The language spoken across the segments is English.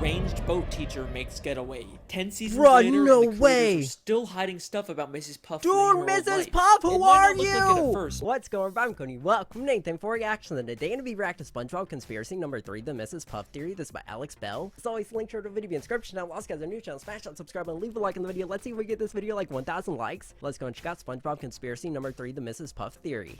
deranged boat teacher makes getaway. 10 seasons Bruh, later, no and the way. creators are still hiding stuff about Mrs. Puff. Dude, fleeing her old Mrs. life. Puff, who It might are not look like it at you? first. What's going on? I'm Cody. Welcome to Nathan for Reaction. And today, I'm going to be reacting to SpongeBob Conspiracy number 3, the Mrs. Puff Theory. This is by Alex Bell. As always, link to the video in the description. Now, whilst you guys are new channel, smash that subscribe and leave a like on the video. Let's see if we get this video like 1,000 likes. Let's go and check out SpongeBob Conspiracy number 3, the Mrs. Puff Theory.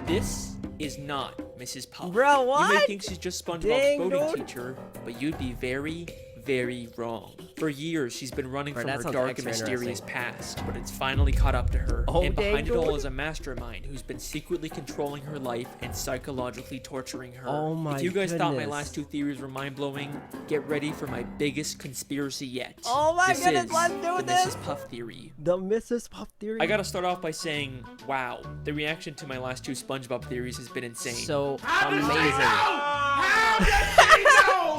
This is not Mrs. Puff. Bro, what? You may think she's just SpongeBob's Dang, boating dude. teacher, but you'd be very, very wrong. For years, she's been running from that her sounds dark and extra mysterious interesting. past, but it's finally caught up to her. Oh, and behind dang, it all dude. is a mastermind who's been secretly controlling her life and psychologically torturing her. Oh my If you guys thought my goodness. last 2 theories were mind-blowing, get ready for my biggest conspiracy yet. Oh my This goodness, is let's do the this. Mrs. Puff Theory. The Mrs. Puff Theory. I gotta start off by saying, wow, the reaction to my last 2 SpongeBob theories has been insane. So amazing.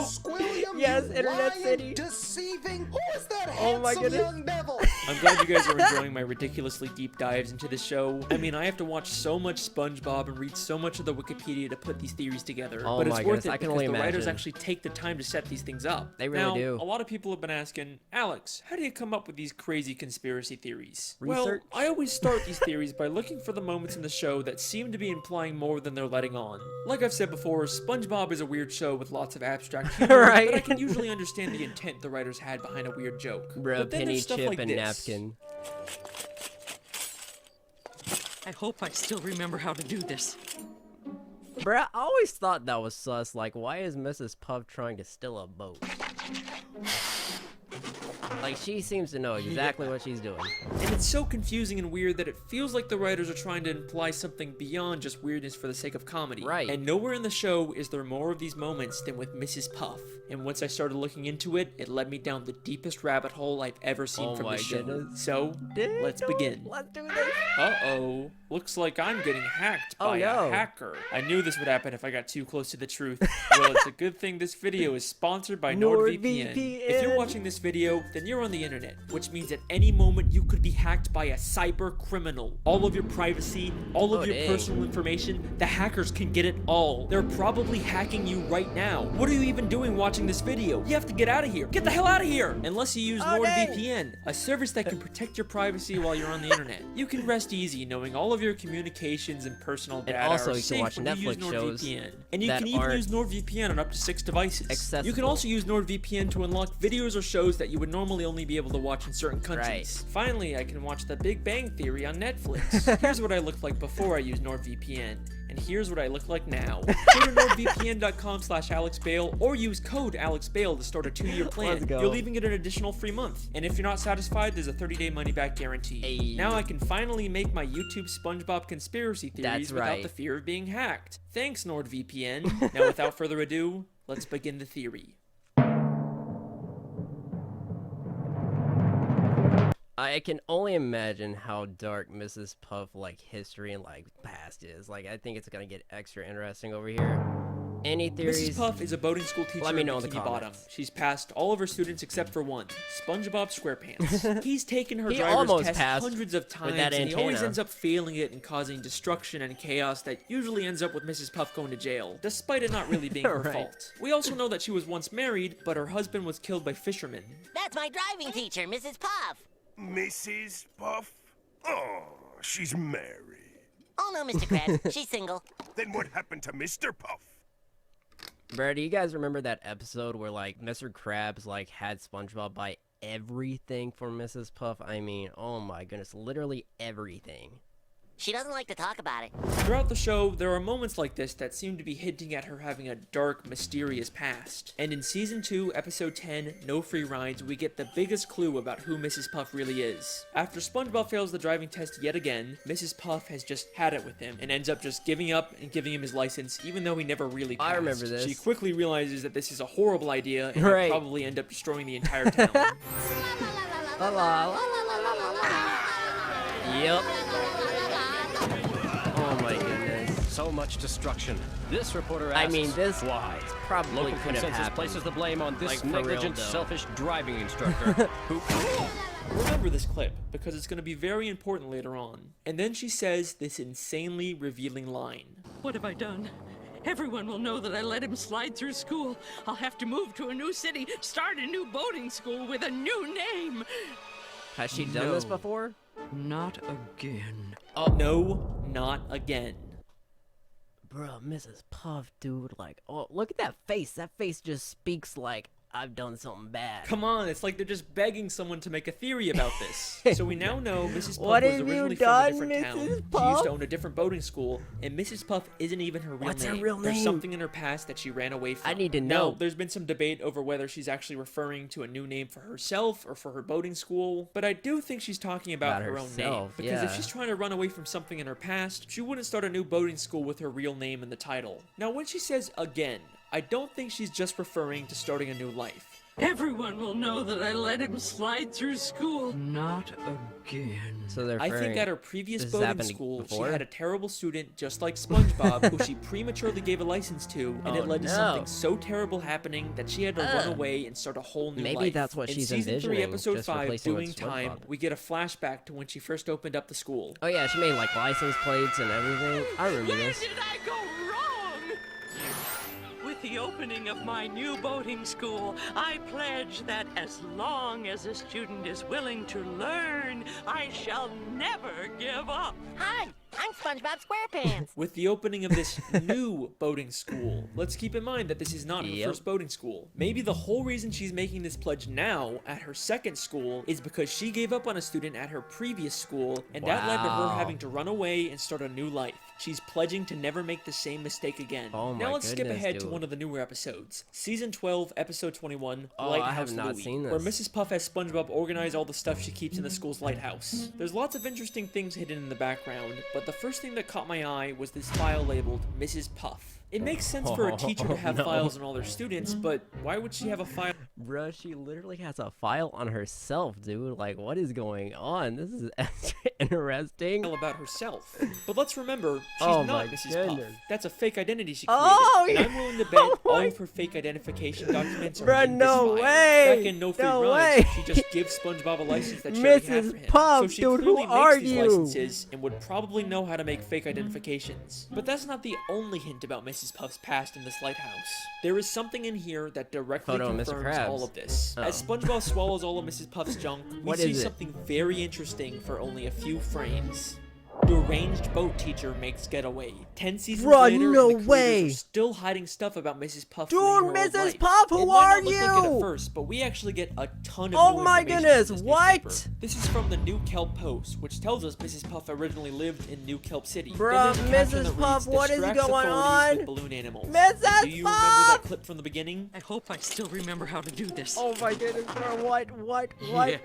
Squilliam, Yes, you Internet lying, City. deceiving. Who is that Oh my handsome goodness. young devil? I'm glad you guys are enjoying my ridiculously deep dives into the show. I mean, I have to watch so much SpongeBob and read so much of the Wikipedia to put these theories together. Oh but it's my worth goodness, it I can because only the writers imagine. actually take the time to set these things up. They really now, do. A lot of people have been asking, Alex, how do you come up with these crazy conspiracy theories? Research? Well, I always start these theories by looking for the moments in the show that seem to be implying more than they're letting on. Like I've said before, SpongeBob is a weird show with lots of abstract humor, Right. but I can usually understand the intent the writers had behind a weird joke. Bro, But then penny there's stuff chip like and this. napkin. I hope I still remember how to do this. Bruh, I always thought that was sus. Like, why is Mrs. Puff trying to steal a boat? Like, she seems to know exactly what she's doing. And it's so confusing and weird that it feels like the writers are trying to imply something beyond just weirdness for the sake of comedy. Right. And nowhere in the show is there more of these moments than with Mrs. Puff. And once I started looking into it, it led me down the deepest rabbit hole I've ever seen Oh from my the show. goodness. So, let's begin. Let's do this. Uh-oh. Looks like I'm getting hacked by no. a hacker. I knew this would happen if I got too close to the truth. Well, it's a good thing this video is sponsored by NordVPN. If you're watching this video, then you're on the internet, which means at any moment you could be hacked by a cyber criminal. All of your privacy, all of your dang. personal information, the hackers can get it all. They're probably hacking you right now. What are you even doing watching this video? You have to get out of here. Get the hell out of here! Unless you use NordVPN, a service that can protect your privacy while you're on the internet. You can rest easy knowing all of your communications and personal data also are you can safe watch when you use Netflix shows NordVPN. And you that can even aren't use NordVPN on up to 6 devices. You can accessible. also use NordVPN to unlock videos or shows that you would normally only be able to watch in certain countries. Right. Finally, I can watch The Big Bang Theory on Netflix. Here's what I looked like before I used NordVPN. And here's what I look like now. Go to nordvpn.com/AlexBale or use code AlexBale to start a 2-year plan. Let's go. You'll even get an additional free month. And if you're not satisfied, there's a 30-day money-back guarantee. Hey. Now I can finally make my YouTube SpongeBob conspiracy theories That's without right. the fear of being hacked. Thanks, NordVPN. Now, without further ado, let's begin the theory. I can only imagine how dark Mrs. Puff like history and like past is. Like, I think it's gonna get extra interesting over here. Any theories? Mrs. Puff is a boating school teacher Let me in know in the Bikini Bottom. comments. She's passed all of her students except for one, SpongeBob SquarePants. He's taken her He driver's almost test passed hundreds of times, that and he always antenna. ends up failing it and causing destruction and chaos that usually ends up with Mrs. Puff going to jail, despite it not really being her Right. fault. We also know that she was once married, but her husband was killed by fishermen. That's my driving teacher, Mrs. Puff. Mrs. Puff? Oh, she's married. Oh no, Mr. Krabs, she's single. Then what happened to Mr. Puff? Bro, do you guys remember that episode where like Mr. Krabs like had SpongeBob buy everything for Mrs. Puff? I mean, oh my goodness, literally everything. She doesn't like to talk about it. Throughout the show, there are moments like this that seem to be hinting at her having a dark, mysterious past. And in Season 2, Episode 10, No Free Rides, we get the biggest clue about who Mrs. Puff really is. After SpongeBob fails the driving test yet again, Mrs. Puff has just had it with him, and ends up just giving up and giving him his license, even though he never really passed. I remember this. She quickly realizes that this is a horrible idea, and Right. will probably end up destroying the entire town. La la la la la la la. Yep. Oh my goodness. So much destruction. This reporter asks, I mean, this why? probably Local could have consensus happened. places the blame on this Like, for real, negligent, though. selfish driving instructor who... Remember this clip, because it's going to be very important later on. And then she says this insanely revealing line. What have I done? Everyone will know that I let him slide through school. I'll have to move to a new city, start a new boating school with a new name. Has she done this No. before? Not again. No, not again. Bro, Mrs. Puff, dude, like, oh, look at that face. That face just speaks like, I've done something bad. Come on, it's like they're just begging someone to make a theory about this. So we now know Mrs. Puff What was have you originally done, from a different town. Mrs. She used Puff? to own a different boating school, and Mrs. Puff isn't even her real What's her name. real There's name? something in her past that she ran away from. I need to Now, know. there's been some debate over whether she's actually referring to a new name for herself or for her boating school, but I do think she's talking about her own name. herself, Because if yeah. she's trying to run away from something in her past, she wouldn't start a new boating school with her real name in the title. Now, when she says again, I don't think she's just referring to starting a new life. Everyone will know that I let him slide through school. Not again. So they're I think referring- at her previous this has boating happened school, before? she had a terrible student just like SpongeBob, who she prematurely gave a license to, and Oh, it led to no. something so terrible happening that she had to run away and start a whole new life. Maybe that's what In she's season 3, envisioning, episode just 5, replacing with Doing Time, SpongeBob. we get a flashback to when she first opened up the school. Oh yeah, she made like license plates and everything. I remember Where this. did I go wrong? With the opening of my new boating school, I pledge that as long as a student is willing to learn, I shall never give up. Hi, I'm SpongeBob SquarePants. With the opening of this new boating school, let's keep in mind that this is not her Yep. first boating school. Maybe the whole reason she's making this pledge now at her second school is because she gave up on a student at her previous school, and that led to her Wow. having to run away and start a new life. She's pledging to never make the same mistake again. Oh my now let's skip goodness, ahead to dude. one of the newer episodes. Season 12, episode 21, Oh, I Lighthouse have not Louie, seen where this. Mrs. Puff has SpongeBob organize all the stuff she keeps in the school's lighthouse. There's lots of interesting things hidden in the background, but the first thing that caught my eye was this file labeled Mrs. Puff. It makes sense for a teacher to have No. files on all their students, but why would she have a file Bruh, she literally has a file on herself, dude. Like, what is going on? This is interesting. about herself? But let's remember, she's Oh not my Mrs. Puff. goodness. That's a fake identity she created. Oh, and yeah. I'm willing to bet Oh all my- of her fake identification documents are Bruh, in no this file. way. Back in No Free No Rides, way. she just gives SpongeBob a license that she already had Mrs. for him. Puff, so she dude, clearly who makes are these you? licenses and would probably know how to make fake identifications. But that's not the only hint about Mrs. Puff's past in this lighthouse. There is something in here that directly Photo of Mr. confirms Krabs. all of this. Oh. As SpongeBob swallows all of Mrs. Puff's junk, we What see is it? something very interesting for only a few frames. The arranged boat teacher makes getaway. 10 seasons Bruh, later, no and the creators way. are still hiding stuff about Mrs. Puff. Dude, fleeing her old Mrs. life. Puff, who It might are not look like it you? at first, but we actually get a ton of Oh new my information goodness, from this what? newspaper. This is from the New Kelp Post, which tells us Mrs. Puff originally lived in New Kelp City. Then Bruh, there's a caption Mrs. that Puff, reads, what is "Distracts going authorities on? with balloon animals." Mrs. Do you remember that Puff! clip from the beginning? I hope I still remember how to do this. Oh my goodness, bro. What? Yeah.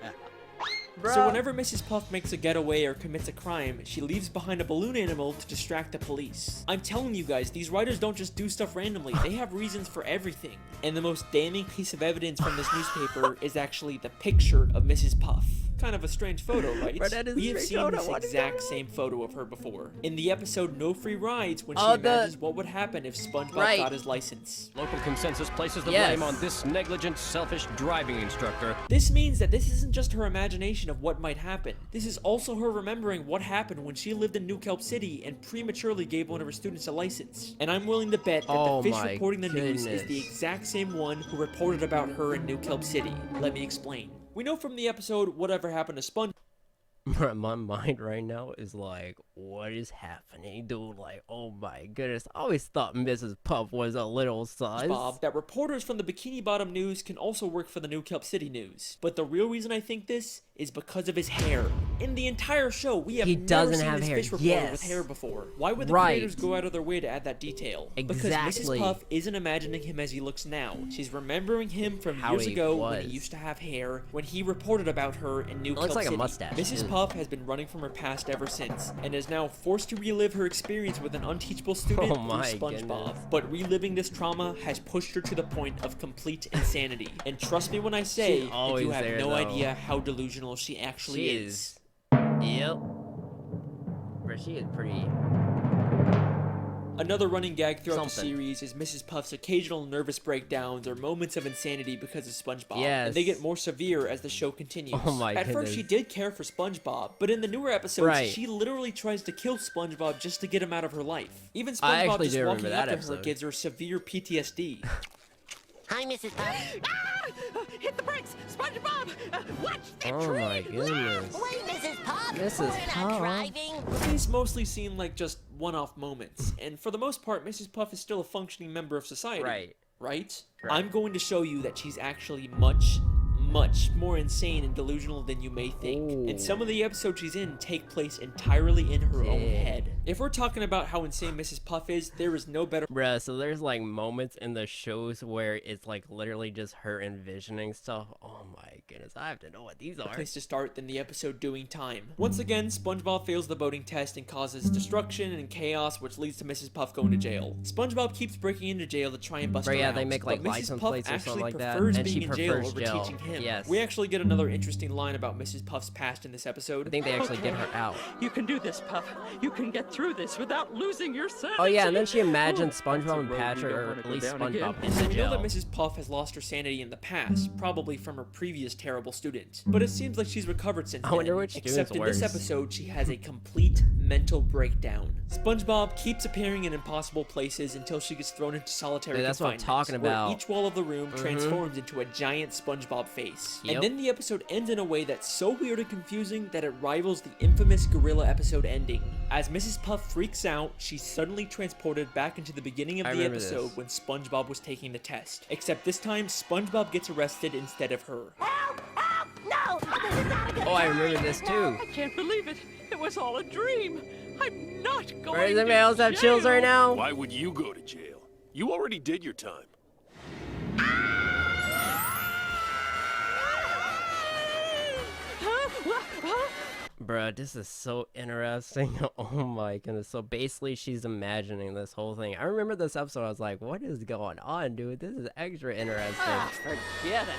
Bro. So whenever Mrs. Puff makes a getaway or commits a crime, she leaves behind a balloon animal to distract the police. I'm telling you guys, these writers don't just do stuff randomly, they have reasons for everything. And the most damning piece of evidence from this newspaper is actually the picture of Mrs. Puff. Kind of a strange photo, right? Bro, that is We a have strange seen photo. this What is exact that? same photo of her before. In the episode No Free Rides, when she Oh, the- imagines what would happen if SpongeBob Right. got his license. Local consensus places the Yes. blame on this negligent, selfish driving instructor. This means that this isn't just her imagination of what might happen. This is also her remembering what happened when she lived in New Kelp City and prematurely gave one of her students a license. And I'm willing to bet that Oh the fish my reporting the news is the goodness. exact same one who reported about her in New Kelp City. Let me explain. We know from the episode Whatever Happened to SpongeBob Bruh, my mind right now is like, what is happening, dude? Like, oh my goodness. I always thought Mrs. Puff was a little sus. that reporters from the Bikini Bottom News can also work for the New Kelp City News. But the real reason I think this is because of his hair. In the entire show, we have He never doesn't seen have this hair. fish reporter Yes. with hair before. Why would the Right. creators go out of their way to add that detail? Because Exactly. Mrs. Puff isn't imagining him as he looks now. She's remembering him from How years he ago when he was. used to have hair, when he reported about her in New It looks Kelp like a City. mustache, Mrs. too. Puff has been running from her past ever since, and is now forced to relive her experience with an unteachable student Oh through my SpongeBob. goodness. But reliving this trauma has pushed her to the point of complete insanity. And trust me when I say She's that always you have there, no though. idea how delusional she actually She is. Yep. Bruh, she is pretty. Another running gag throughout the Something. series is Mrs. Puff's occasional nervous breakdowns or moments of insanity because of SpongeBob. Yes. And they get more severe as the show continues. Oh my At first, goodness. she did care for SpongeBob, but in the newer episodes, Right. she literally tries to kill SpongeBob just to get him out of her life. Even I SpongeBob actually just do walking remember up that to her episode. gives her severe PTSD. Hi, Mrs. Puff. Hit the brakes! SpongeBob! Watch the Oh tree! my goodness. Wait, Mrs. Puff. Mrs. We're Puff. not driving. These mostly seem like just one-off moments, and for the most part, Mrs. Puff is still a functioning member of society. Right. Right? Right. I'm going to show you that she's actually much more insane and delusional than you may think. Ooh. And some of the episodes she's in take place entirely in her own Yeah. head. If we're talking about how insane Mrs. Puff is, there is no better Bruh, so there's like moments in the shows where it's like literally just her envisioning stuff. Oh my goodness, I have to know what these are. place to start than the episode Doing Time. Once again, SpongeBob fails the boating test and causes destruction and chaos, which leads to Mrs. Puff going to jail. SpongeBob keeps breaking into jail to try and bust But her yeah, out, they make like but Mrs. license Puff plates or actually something like that, prefers and being she in jail prefers over jail. teaching him. Yes. We actually get another interesting line about Mrs. Puff's past in this episode. I think they actually get her out. You can do this, Puff. You can get through this without losing your sanity. Oh yeah, and then she imagines That's a SpongeBob and road we Patrick, don't or wanna at go least down again. SpongeBob, And in we know that jail. Mrs. Puff has lost her sanity in the past, probably from her previous terrible student. But it seems like she's recovered since I wonder then, which except student's in this worse. episode, she has a complete mental breakdown. SpongeBob keeps appearing in impossible places until she gets thrown into solitary Dude, that's what I'm confinement, talking where about. each wall of the room transforms into a giant SpongeBob face. Yep. And then the episode ends in a way that's so weird and confusing that it rivals the infamous gorilla episode ending. As Mrs. Puff freaks out, she's suddenly transported back into the beginning of I the remember episode this. when SpongeBob was taking the test. Except this time, SpongeBob gets arrested instead of her. Help! Help! No! This is not a good Oh, I time. remember this too. I can't believe it. It was all a dream. I'm not going Or does to anybody else have chills jail. right now? Why would you go to jail? You already did your time. Bruh, this is so interesting. Oh my goodness. So basically, she's imagining this whole thing. I remember this episode, I was like, what is going on, dude? This is extra interesting. Forget it.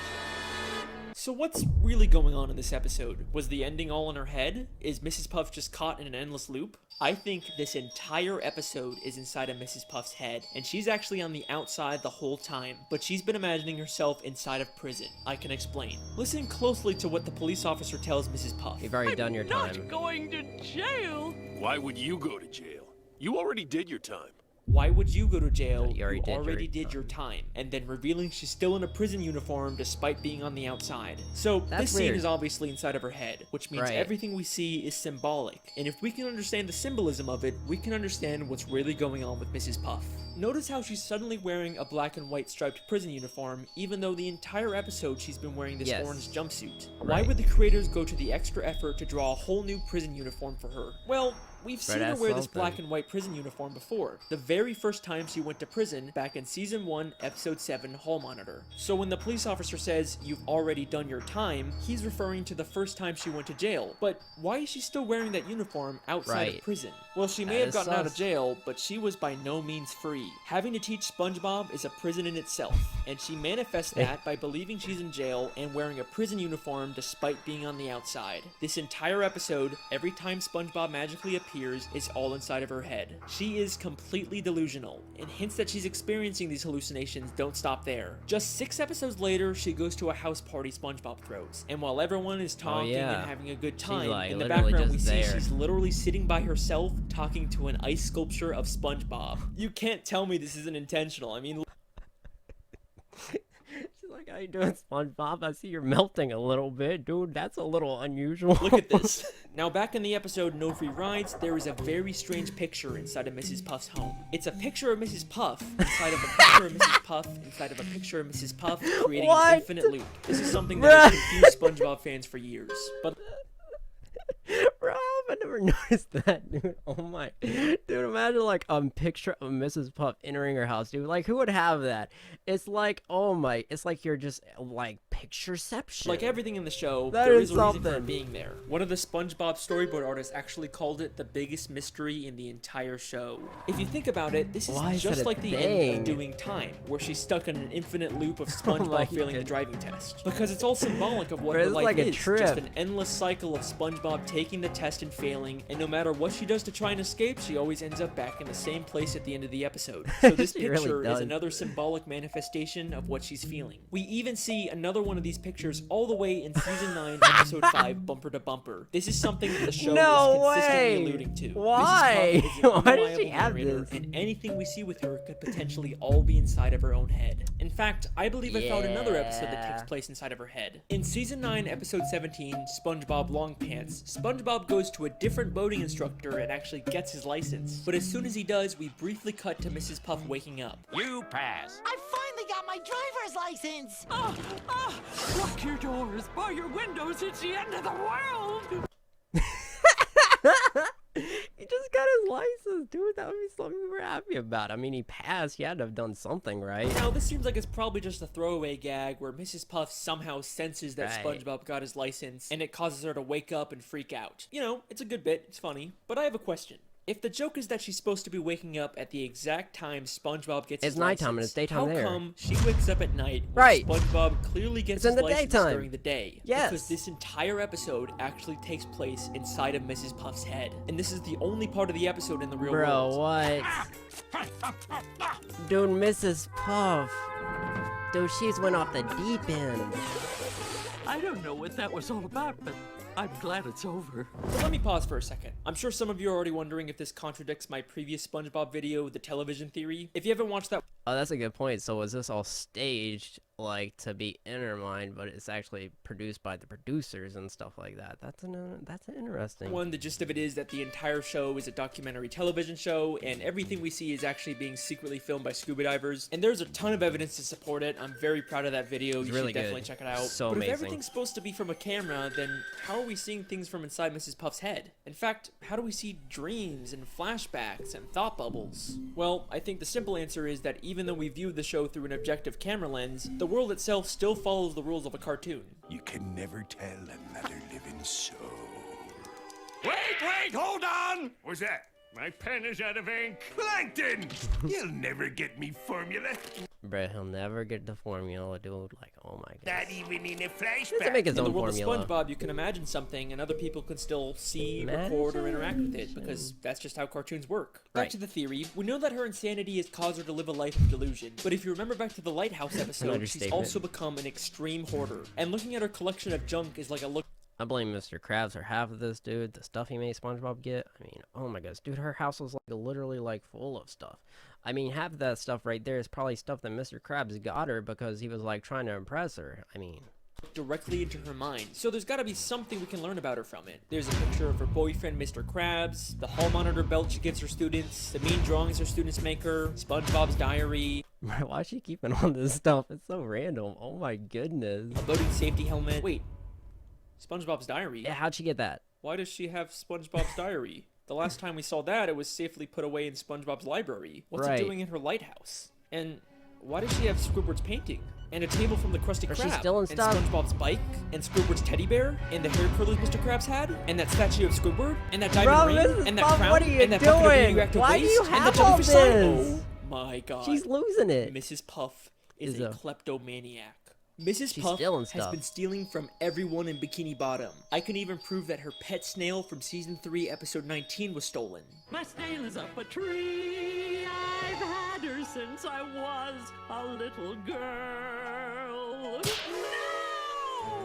So what's really going on in this episode? Was the ending all in her head? Is Mrs. Puff just caught in an endless loop? I think this entire episode is inside of Mrs. Puff's head, and she's actually on the outside the whole time, but she's been imagining herself inside of prison. I can explain. Listen closely to what the police officer tells Mrs. Puff. You've already I'm done your not time. going to jail. Why would you go to jail? You already did your time. Why would you go to jail? You already did your your time. And then revealing she's still in a prison uniform despite being on the outside. So That's this scene weird. is obviously inside of her head, which means Right. everything we see is symbolic. And if we can understand the symbolism of it, we can understand what's really going on with Mrs. Puff. Notice how she's suddenly wearing a black and white striped prison uniform, even though the entire episode she's been wearing this Yes. orange jumpsuit. Why Right. would the creators go to the extra effort to draw a whole new prison uniform for her? Well, we've seen her that's wear this something. black and white prison uniform before. The very first time she went to prison, back in season 1, episode 7, Hall Monitor. So when the police officer says, "You've already done your time," he's referring to the first time she went to jail. But why is she still wearing that uniform outside Right. of prison? Well, she may That have is gotten out of sus. jail, but she was by no means free. Having to teach SpongeBob is a prison in itself, and she manifests that by believing she's in jail and wearing a prison uniform despite being on the outside. This entire episode, every time SpongeBob magically appears, is all inside of her head. She is completely delusional, and hints that she's experiencing these hallucinations don't stop there. Just 6 episodes later, she goes to a house party SpongeBob throws, and while everyone is talking yeah. and having a good time, like, in the literally background we just see there. she's literally sitting by herself talking to an ice sculpture of SpongeBob. You can't tell me this isn't intentional. I mean, She's like, how you doing, SpongeBob? I see you're melting a little bit. Dude, that's a little unusual. look at this. Now, back in the episode No Free Rides, there is a very strange picture inside of Mrs. Puff's home. It's a picture of Mrs. Puff inside of a picture of Mrs. Puff inside of a picture of Mrs. Puff, creating What? an infinite loop. This is something that has confused SpongeBob fans for years. But Bro, I never noticed that, dude. Oh my. Dude, imagine like a picture of Mrs. Puff entering her house, dude. Like, who would have that? It's like, oh my. It's like you're just like pictureception. Like everything in the show, That there is is a reason for it something. being there. One of the SpongeBob storyboard artists actually called it the biggest mystery in the entire show. If you think about it, this is Why is just it a like the end thing? of Doing Time, where she's stuck in an infinite loop of Oh my SpongeBob failing the God. driving test. Because it's all symbolic of what Bro, her it's life like a is. trip. Just an endless cycle of SpongeBob taking the test and failing, and no matter what she does to try and escape, she always ends up back in the same place at the end of the episode. So this She really picture is does. another symbolic manifestation of what she's feeling. We even see another one of these pictures all the way in season 9, episode 5, Bumper to Bumper. This is something that the show No is consistently way! alluding to. Why? Mrs. Puff is an Why does she unreliable have narrator, this? and anything we see with her could potentially all be inside of her own head. In fact, I believe I found another episode that takes Yeah. place inside of her head. In season 9, episode 17, SpongeBob Long Pants, SpongeBob goes to a different boating instructor and actually gets his license. But as soon as he does, we briefly cut to Mrs. Puff waking up. You pass. I finally got my driver's license. Lock your doors, bar your windows, it's the end of the world! He just got his license, dude. That would be something we're happy about. I mean, he passed. He had to have done something, right? Now, this seems like it's probably just a throwaway gag where Mrs. Puff somehow senses that Right. SpongeBob got his license, and it causes her to wake up and freak out. You know, it's a good bit, it's funny, but I have a question. If the joke is that she's supposed to be waking up at the exact time SpongeBob gets his It's nighttime and license, it's daytime how there. come she wakes up at night when Right. SpongeBob clearly gets It's in his the license daytime. during the day? Yes. Because this entire episode actually takes place inside of Mrs. Puff's head. And this is the only part of the episode in the real Bro, world. what? Dude, Mrs. Puff. Dude, she's went off the deep end. I don't know what that was all about, but I'm glad it's over. So let me pause for a second. I'm sure some of you are already wondering if this contradicts my previous SpongeBob video, The Television Theory. If you haven't watched that, Oh, that's a good point. So was this all staged, like, to be in her mind, but it's actually produced by the producers and stuff like that? That's interesting. one, the gist of it is that the entire show is a documentary television show, and everything we see is actually being secretly filmed by scuba divers. And there's a ton of evidence to support it. I'm very proud of that video. You really should definitely good. check it out. So but amazing. if everything's supposed to be from a camera, then how are we seeing things from inside Mrs. Puff's head? In fact, how do we see dreams and flashbacks and thought bubbles? Well, I think the simple answer is that even though we view the show through an objective camera lens, the world itself still follows the rules of a cartoon. You can never tell another living soul. Wait, hold on! What's that? My pen is out of ink. Plankton! You'll never get me formula. Bro, he'll never get the formula, dude. Like, oh my god. Not even in a He doesn't flashback. make his In the own world formula. of SpongeBob, you can imagine something and other people can still see, record, or interact with it because that's just how cartoons work. Back Right. to the theory, we know that her insanity has caused her to live a life of delusion, but if you remember back to the Lighthouse episode, she's understatement. also become an extreme hoarder. And looking at her collection of junk is like a look I blame Mr. Krabs for half of this, dude. The stuff he made SpongeBob get. I mean, oh my gosh, dude, her house was like literally like full of stuff. I mean, half of that stuff right there is probably stuff that Mr. Krabs got her because he was like trying to impress her. I mean, directly into her mind. So there's gotta be something we can learn about her from it. There's a picture of her boyfriend, Mr. Krabs, the hall monitor belt she gives her students, the mean drawings her students make her, SpongeBob's diary, why is she keeping all this stuff? It's so random. Oh my goodness. a boating safety helmet. Wait, SpongeBob's diary? Yeah, how'd she get that? Why does she have SpongeBob's diary? The last time we saw that, it was safely put away in SpongeBob's library. What's Right. it doing in her lighthouse? And why does she have Squidward's painting? And a table from the Krusty Is she Krab? stealing and stuff? SpongeBob's bike? And Squidward's teddy bear? And the hair curlers Mr. Krabs had? And that statue of Squidward? And that diamond Bro, ring? Mrs. And that Puff, crown? what are you and that bucket of doing? radioactive Why do waste? you and the have all jellyfish sign? this? Oh my god. She's losing it. Mrs. Puff is Is a a- kleptomaniac. Mrs. She's Puff stealing has stuff. been stealing from everyone in Bikini Bottom. I can even prove that her pet snail from season 3, episode 19 was stolen. My snail is up a tree. I've had her since I was a little girl.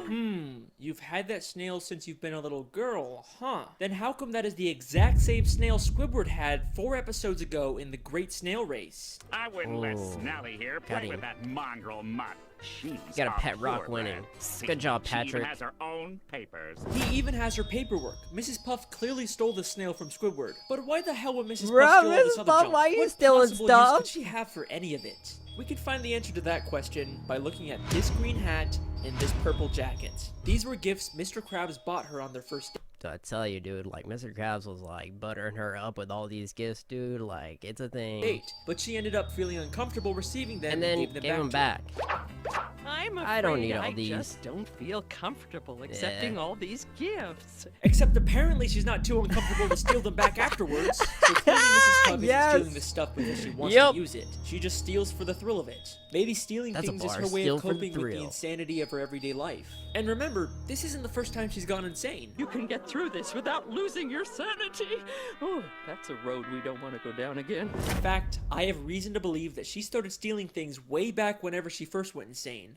No! You've had that snail since you've been a little girl, huh? Then how come that is the exact same snail Squidward had 4 episodes ago in the Great Snail Race? I wouldn't let Oh, Snelly here got play him. with that mongrel mutt. She's got a pet rock purebred. winning. See, Good job, She even Patrick. has her own papers. He even has her paperwork. Mrs. Puff clearly stole the snail from Squidward. But why the hell would Mrs. Bro, Puff steal all this Mrs. other Puff, junk? why are you What stealing possible stuff? use could she have for any of it? We could find the answer to that question by looking at this green hat and this purple jacket. These were gifts Mr. Krabs bought her on their first date. So I tell you, dude, like, Mr. Krabs was, like, buttering her up with all these gifts, dude. Like, it's a thing. But she ended up feeling uncomfortable receiving them And then gave them gave them back. back. I'm afraid I don't need all these. just don't feel comfortable accepting all these gifts. Except apparently she's not too uncomfortable to steal them back afterwards. So clearly Mrs. Puff Yes. isn't stealing this stuff because she wants Yep. to use it. She just steals for the thrill of it. Maybe stealing That's a things is bar. her way Steal of for the coping with the thrill. insanity of her everyday life. And remember, this isn't the first time she's gone insane. You can get through this without losing your sanity. Oh, that's a road we don't want to go down again. In fact, I have reason to believe that she started stealing things way back whenever she first went insane.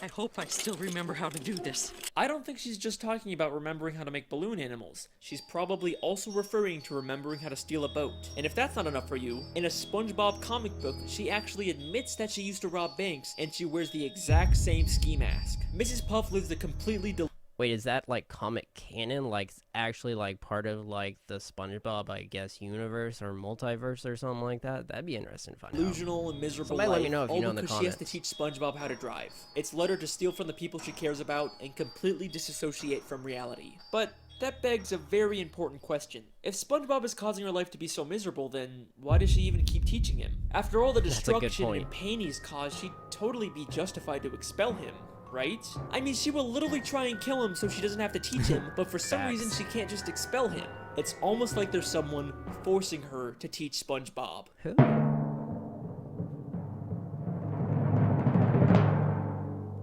I hope I still remember how to do this. I don't think she's just talking about remembering how to make balloon animals. She's probably also referring to remembering how to steal a boat. And if that's not enough for you, in a SpongeBob comic book, she actually admits that she used to rob banks, and she wears the exact same ski mask. Mrs. Puff lives a completely Wait, is that like comic canon? Like actually like part of like the SpongeBob, I guess, universe or multiverse or something like that? That'd be interesting to find out. delusional and miserable Somebody life, let me know if you all know in the because she has to comments. teach SpongeBob how to drive. It's led her to steal from the people she cares about and completely disassociate from reality. But that begs a very important question. If SpongeBob is causing her life to be so miserable, then why does she even keep teaching him? After all the a good destruction point. and pain he's caused, she'd totally be justified to expel him. Right? I mean, she will literally try and kill him so she doesn't have to teach him, but for some reason she can't just expel him. It's almost like there's someone forcing her to teach SpongeBob. Who?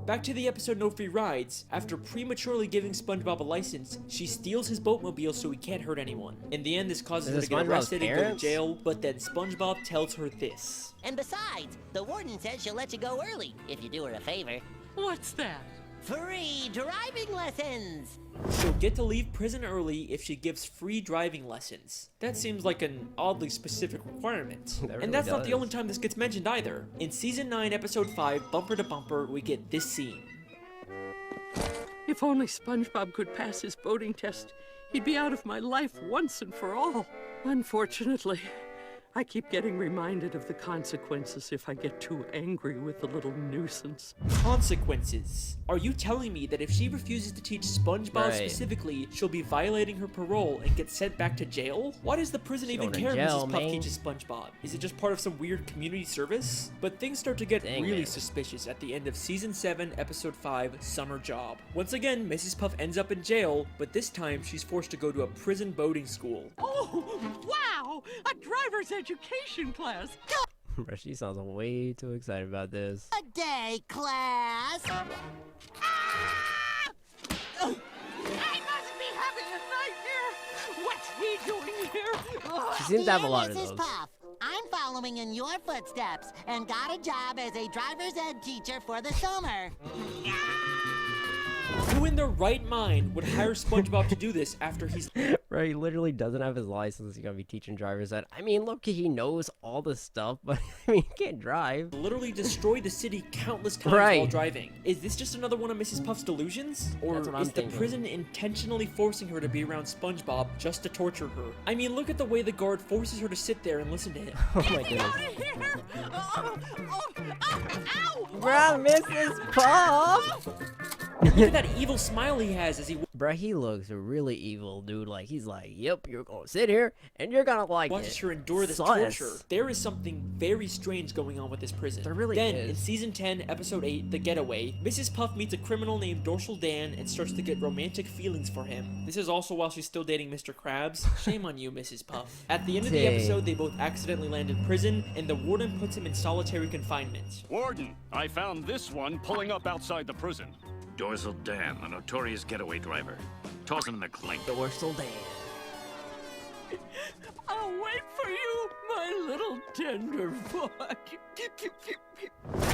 Back to the episode No Free Rides, after prematurely giving SpongeBob a license, she steals his boatmobile so he can't hurt anyone. In the end, this causes her Is to it get SpongeBob's arrested and go to parents? jail, but then SpongeBob tells her this. And besides, the warden says she'll let you go early if you do her a favor. What's that? Free driving lessons! She'll get to leave prison early if she gives free driving lessons. That seems like an oddly specific requirement. That really And that's not the does. only time this gets mentioned either. In Season 9, Episode 5, Bumper to Bumper, we get this scene. If only SpongeBob could pass his boating test, he'd be out of my life once and for all. Unfortunately, I keep getting reminded of the consequences if I get too angry with the little nuisance. Consequences. Are you telling me that if she refuses to teach SpongeBob Right. specifically, she'll be violating her parole and get sent back to jail? Why does the prison even Going to care if jail, Mrs. Puff man. teaches SpongeBob? Is it just part of some weird community service? But things start to get Dang, really man. suspicious at the end of Season 7, Episode 5, Summer Job. Once again, Mrs. Puff ends up in jail, but this time she's forced to go to a prison boating school. Oh, wow! A driver's education class! Bro, she sounds way too excited about this. Good day, class! I must be having a nightmare! What's he doing here? She seems to have a Dear lot of Mrs. those. Puff, I'm following in your footsteps and got a job as a driver's ed teacher for the summer. Who in their right mind would hire SpongeBob to do this after he's Right, he literally doesn't have his license. He's gonna be teaching drivers ed. I mean, look, he knows all this stuff, but I mean, he can't drive. literally destroyed the city countless times Right. while driving? Is this just another one of Mrs. Puff's delusions? Or That's what I'm is the thinking. prison intentionally forcing her to be around SpongeBob just to torture her? I mean, look at the way the guard forces her to sit there and listen to him. Oh my goodness. Out of here! Ow! Bruh, Mrs. Puff! Look at that evil smile he has as he Bruh, he looks really evil, dude. Like, he's like, yep, you're gonna sit here, and you're gonna like watches it. her endure this Sus. torture. There is something very strange going on with this prison. There really then, is. in Season 10, Episode 8, The Getaway, Mrs. Puff meets a criminal named Dorsal Dan and starts to get romantic feelings for him. This is also while she's still dating Mr. Krabs. Shame on you, Mrs. Puff. At the end of the Dang. episode, they both accidentally land in prison, and the warden puts him in solitary confinement. Warden, I found this one pulling up outside the prison. Dorsal Dan, a notorious getaway driver. Toss him in the clink. Dorsal Dan. I'll wait for you, my little tender boy.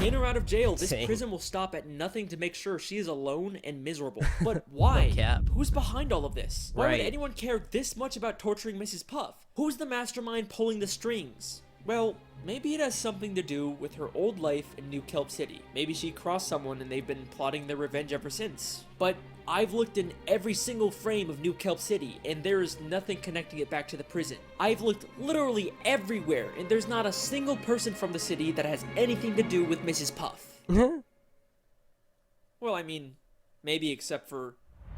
In or out of jail, this Dang. prison will stop at nothing to make sure she is alone and miserable. But why? No cap. Who's behind all of this? Why Right. would anyone care this much about torturing Mrs. Puff? Who's the mastermind pulling the strings? Well, maybe it has something to do with her old life in New Kelp City. Maybe she crossed someone and they've been plotting their revenge ever since. But I've looked in every single frame of New Kelp City, and there is nothing connecting it back to the prison. I've looked literally everywhere, and there's not a single person from the city that has anything to do with Mrs. Puff. Well, I mean, maybe except for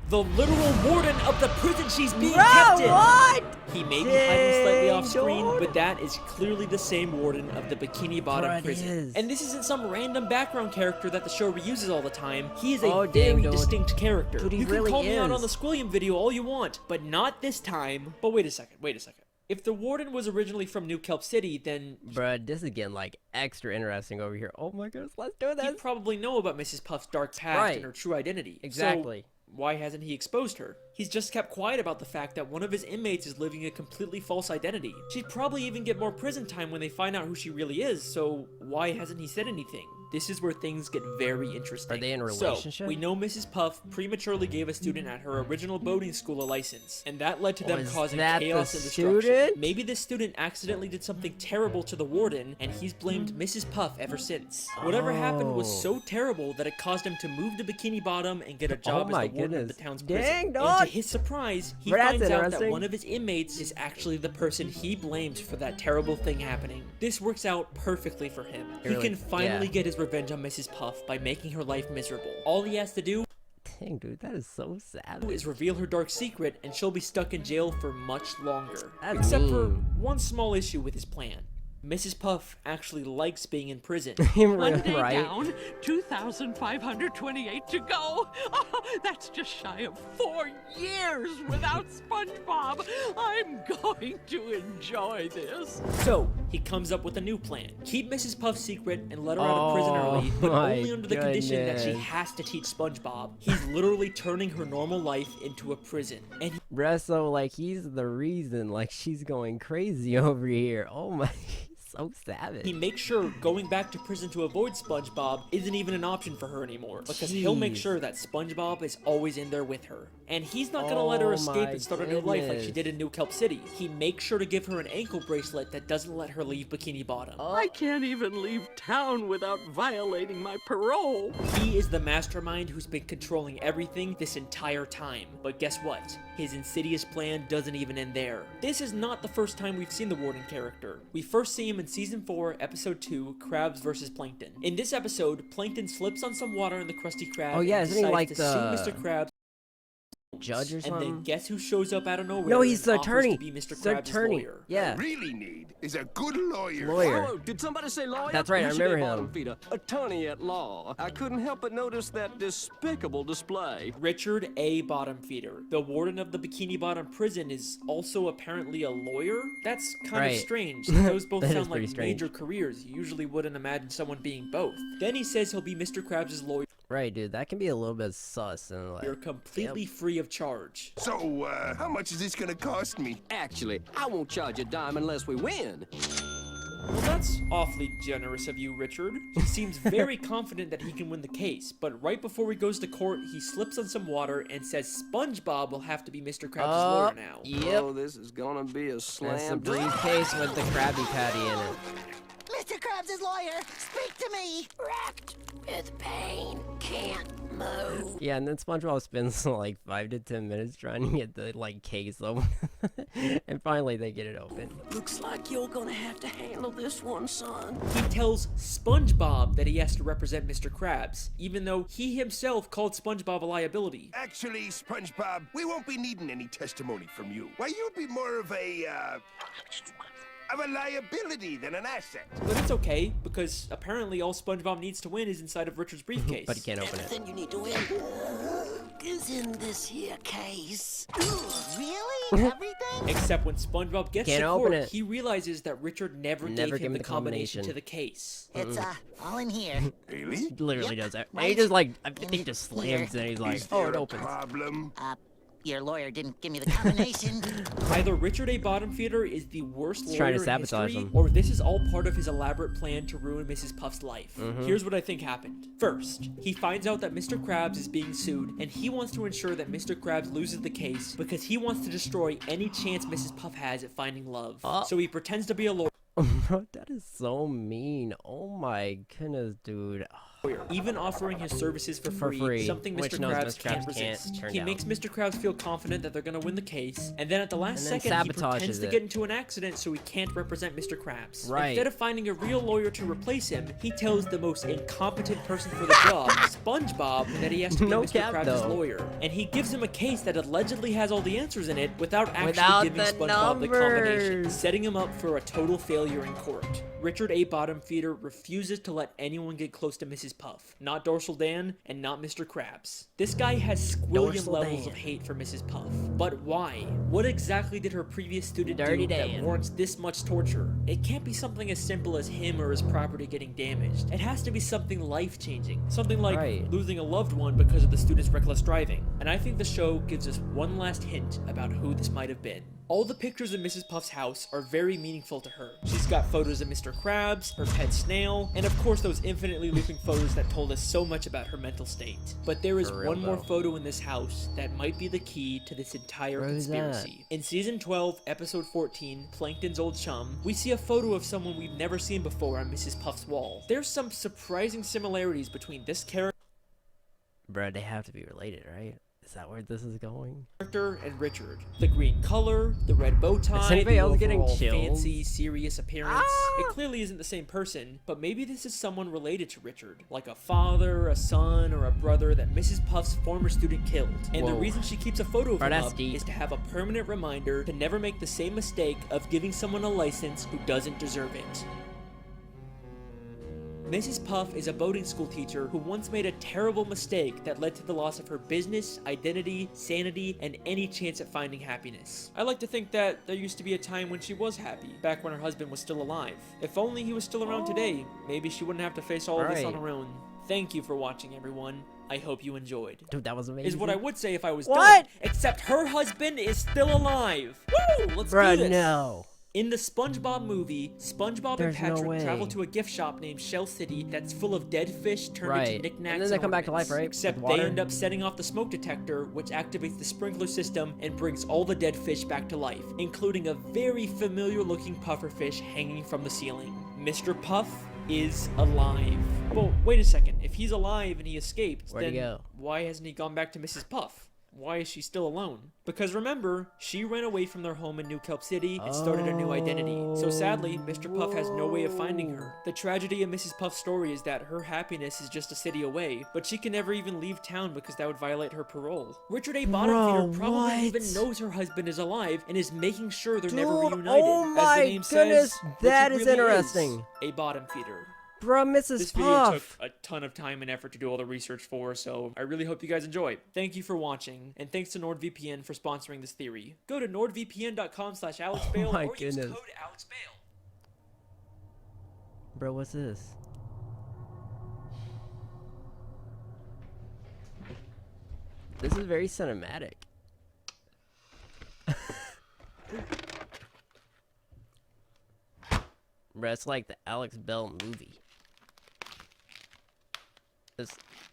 The literal warden of the prison she's being Bro, kept in. what? He may be hiding slightly off screen, Dang, but that is clearly the same warden of the Bikini Bottom Bro, it prison. is. And this isn't some random background character that the show reuses all the time. He is a Oh, dang, very dude. distinct character. Dude, he You can really call me out is. on the Squilliam video all you want, but not this time. But wait a second. If the warden was originally from New Kelp City, then Bruh, this is getting like extra interesting over here. Oh my goodness, let's do he'd this. probably know about Mrs. Puff's dark past Right. and her true identity. Exactly. So why hasn't he exposed her? He's just kept quiet about the fact that one of his inmates is living a completely false identity. She'd probably even get more prison time when they find out who she really is, so why hasn't he said anything? This is where things get very interesting. Are they in a relationship? So, we know Mrs. Puff prematurely gave a student at her original boarding school a license, and that led to them Was causing that chaos the and destruction. student? Maybe this student accidentally did something terrible to the warden, and he's blamed Mrs. Puff ever since. Whatever happened was so terrible that it caused him to move to Bikini Bottom and get a job as my the warden of goodness. the town's Dang, prison. And dog. to his surprise, he That's finds out that interesting. one of his inmates is actually the person he blames for that terrible thing happening. This works out perfectly for him. He Really? can finally Yeah. get his revenge on Mrs. Puff by making her life miserable. All he has to do Dang, dude, that is so savage. is reveal her dark secret, and she'll be stuck in jail for much longer. That's Except for mean. one small issue with his plan. Mrs. Puff actually likes being in prison. One day Right? down, 2,528 to go. Oh, that's just shy of 4 years without SpongeBob. I'm going to enjoy this. So, he comes up with a new plan. Keep Mrs. Puff secret and let her out of prison early, but my only under the condition that she goodness. has to teach SpongeBob. He's literally turning her normal life into a prison. And Bruh, so like he's the reason like she's going crazy over here. Oh my, so savage. he makes sure going back to prison to avoid SpongeBob isn't even an option for her anymore, because he'll make Jeez. sure that SpongeBob is always in there with her. And he's not gonna let her Oh escape my and start a new life like she goodness. did in New Kelp City. He makes sure to give her an ankle bracelet that doesn't let her leave Bikini Bottom. I can't even leave town without violating my parole. He is the mastermind who's been controlling everything this entire time. But guess what? His insidious plan doesn't even end there. This is not the first time we've seen the Warden character. We first see him in Season 4, Episode 2, Krabs vs. Plankton. In this episode, Plankton slips on some water in the Krusty Krab Oh, yeah, and isn't he decides like to the sue Mr. Krabs. Judge or And something? then guess who shows up out of nowhere? No, he's and the offers attorney. To be Mr. He's the Krabs' attorney. lawyer. Yeah. Really need is a good lawyer. Lawyer. Did somebody say lawyer? That's right, I Usually remember a him. bottom feeder, attorney at law. I couldn't help but notice that despicable display. Richard A. Bottom Feeder, the warden of the Bikini Bottom prison, is also apparently a lawyer? That's kind Right. of strange. Those both That is sound pretty like strange. major careers. You usually wouldn't imagine someone being both. Then he says he'll be Mr. Krabs' lawyer, Right, dude, that can be a little bit sus and like. completely free of charge. So, how much is this gonna cost me? Actually, I won't charge a dime unless we win. Well, that's awfully generous of you, Richard. He seems very confident that he can win the case, but right before he goes to court, he slips on some water and says SpongeBob will have to be Mr. Krabs' lawyer now. Yep. Oh, this is gonna be a That's a slam. briefcase with the Krabby Patty in it. Mr. Krabs' lawyer, speak to me. Wrapped with pain, can't move. Yeah, and then SpongeBob spends like 5 to 10 minutes trying to get the like case open, and finally they get it open. Looks like you're gonna have to handle this one, son. He tells SpongeBob that he has to represent Mr. Krabs, even though he himself called SpongeBob a liability. Actually, SpongeBob, we won't be needing any testimony from you. Why, you'd be more of a liability than an asset. But it's okay, because apparently all SpongeBob needs to win is inside of Richard's briefcase. But he can't open it. Everything you need to win is in this here case. Really? Everything? Except when SpongeBob gets Can't to open court, it. he realizes that Richard never gave him the combination to the case. It's, all in here. Really? He literally Yep, does that. And right he just like, I think he just slams here. it and he's like, Is oh, there it a opens. problem? Your lawyer didn't give me the combination. Either Richard A. Bottom Feeder is the worst lawyer trying to in sabotage history, him. or this is all part of his elaborate plan to ruin Mrs. Puff's life. Mm-hmm. Here's what I think happened. First, he finds out that Mr. Krabs is being sued, and he wants to ensure that Mr. Krabs loses the case because he wants to destroy any chance Mrs. Puff has at finding love. So he pretends to be a lawyer. Bro, that is so mean. Oh my goodness, dude. Even offering his services for free, something which Mr. knows Krabs Mr. can't Krabs resist. can't turn He down. makes Mr. Krabs feel confident that they're gonna win the case, and then at the last And then second, he sabotages pretends to it. get into an accident so he can't represent Mr. Krabs. Right. Instead of finding a real lawyer to replace him, he tells the most incompetent person for the job, SpongeBob, that he has to be No Mr. cap, Krabs' though. lawyer. And he gives him a case that allegedly has all the answers in it without actually Without giving the SpongeBob the combination, numbers. setting him up for a total failure in court. Richard A. Bottomfeeder refuses to let anyone get close to Mrs. Puff. Not Dorsal Dan, and not Mr. Krabs. This guy has squillion Dorsal levels Dan. of hate for Mrs. Puff. But why? What exactly did her previous student Dirty do that Dan. warrants this much torture? It can't be something as simple as him or his property getting damaged. It has to be something life-changing. Something like Right. losing a loved one because of the student's reckless driving. And I think the show gives us one last hint about who this might have been. All the pictures of Mrs. Puff's house are very meaningful to her. She's got photos of Mr. Krabs, her pet snail, and of course those infinitely looping photos that told us so much about her mental state. But there is For real, one more though. photo in this house that might be the key to this entire Where's that? conspiracy. In season 12, episode 14, Plankton's Old Chum, we see a photo of someone we've never seen before on Mrs. Puff's wall. There's some surprising similarities between this character Bro, they have to be related, right? Is that where this is going? and Richard. The green color, the red bow tie, Is anybody the else getting overall chills? fancy, serious appearance. Ah! It clearly isn't the same person, but maybe this is someone related to Richard, like a father, a son, or a brother that Mrs. Puff's former student killed. And the Whoa. reason she keeps a photo of Bro, him that's up deep. is to have a permanent reminder to never make the same mistake of giving someone a license who doesn't deserve it. Mrs. Puff is a boating school teacher who once made a terrible mistake that led to the loss of her business, identity, sanity, and any chance at finding happiness. I like to think that there used to be a time when she was happy, back when her husband was still alive. If only he was still around today, maybe she wouldn't have to face all of this on Right. her own. Thank you for watching, everyone. I hope you enjoyed. Dude, that was amazing. Is what I would say if I was What? done. Except her husband is still alive. Woo! Let's Bro, do this. no. In the SpongeBob movie, SpongeBob There's and no Patrick way. travel to a gift shop named Shell City that's full of dead fish turned Right. into knickknacks And then they come back to ornaments. life, right? Except With they water? end up setting off the smoke detector, which activates the sprinkler system and brings all the dead fish back to life, including a very familiar-looking pufferfish hanging from the ceiling. Mr. Puff is alive. Well, wait a second. If he's alive and he escaped, Where'd then he go? why hasn't he gone back to Mrs. Puff? Why is she still alone? Because remember, she ran away from their home in New Kelp City and started a new identity. So sadly, Mr. Puff has no way of finding her. The tragedy of Mrs. Puff's story is that her happiness is just a city away, but she can never even leave town because that would violate her parole. Richard A. Bottomfeeder Bro, probably what? even knows her husband is alive and is making sure they're never Dude, reunited. oh As my the name goodness, says, that Richard is really interesting. a bottom feeder. Bro, Mrs. This video Puff. took a ton of time and effort to do all the research for, so I really hope you guys enjoy. Thank you for watching, and thanks to NordVPN for sponsoring this theory. Go to nordvpn.com/AlexBale Oh my or use goodness. code AlexBale. Bro, what's this? This is very cinematic. Bro, it's like the Alex Bell movie. This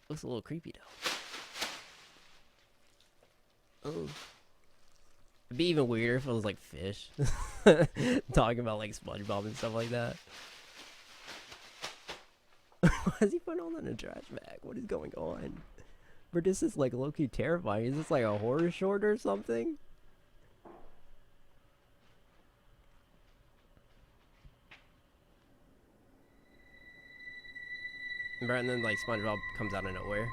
looks a little creepy though. Oh. It'd be even weirder if it was like fish. Talking about like SpongeBob and stuff like that. Why is he putting all that in a trash bag? What is going on? But this is like low-key terrifying. Is this like a horror short or something? And then like SpongeBob comes out of nowhere.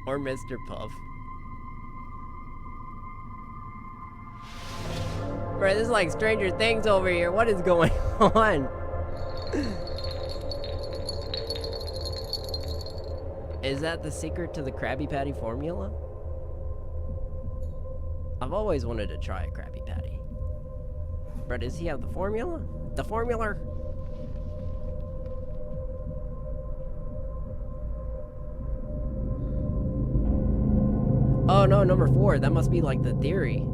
Or Mr. Puff. Bro, this is like Stranger Things over here. What is going on? Is that the secret to the Krabby Patty formula? I've always wanted to try a Krabby Patty. Bro, does he have the formula? The formula? Oh no, number 4. That must be like the theory.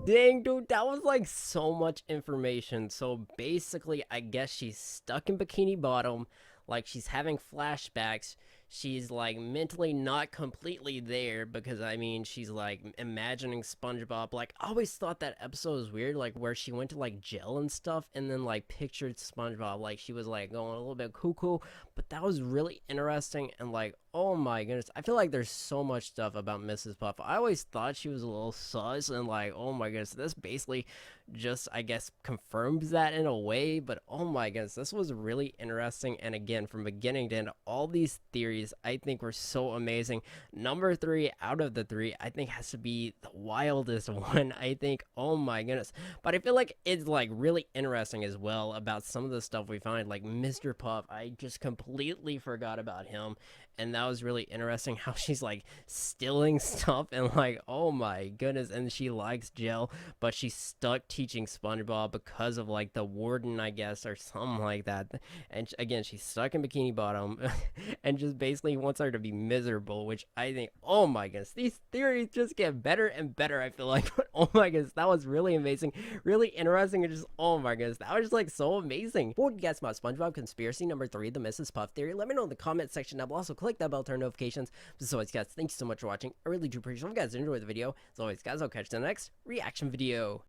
Dang, dude, that was like so much information. So basically, I guess she's stuck in Bikini Bottom, like she's having flashbacks. she's like mentally not completely there because I mean she's like imagining SpongeBob. Like I always thought that episode was weird, like where she went to like jail and stuff and then like pictured SpongeBob, like she was like going a little bit cuckoo, but that was really interesting. And like, oh my goodness, I feel like there's so much stuff about Mrs. Puff. I always thought she was a little sus, and like, oh my goodness, this basically just, I guess, confirms that in a way. But oh my goodness, this was really interesting. And again, from beginning to end, all these theories I think were so amazing. Number 3 out of the 3 I think has to be the wildest one, I think. Oh my goodness. But I feel like it's like really interesting as well about some of the stuff we find, like Mr. Puff. I just completely forgot about him, and that was really interesting how she's like stealing stuff and like, oh my goodness. And she likes Jill, but she's stuck teaching SpongeBob because of like the warden, I guess, or something like that. And again, she's stuck in Bikini Bottom and just basically wants her to be miserable, which I think, oh my goodness, these theories just get better and better, I feel like. But oh my goodness, that was really amazing, really interesting, and just, oh my goodness, that was just like so amazing. What would you guess about SpongeBob conspiracy number 3, the Mrs. Puff theory? Let me know in the comment section down below. Also, click that bell to turn notifications. As always, guys, thank you so much for watching. I really do appreciate it. If you guys enjoyed the video, as always, guys, I'll catch you in the next reaction video.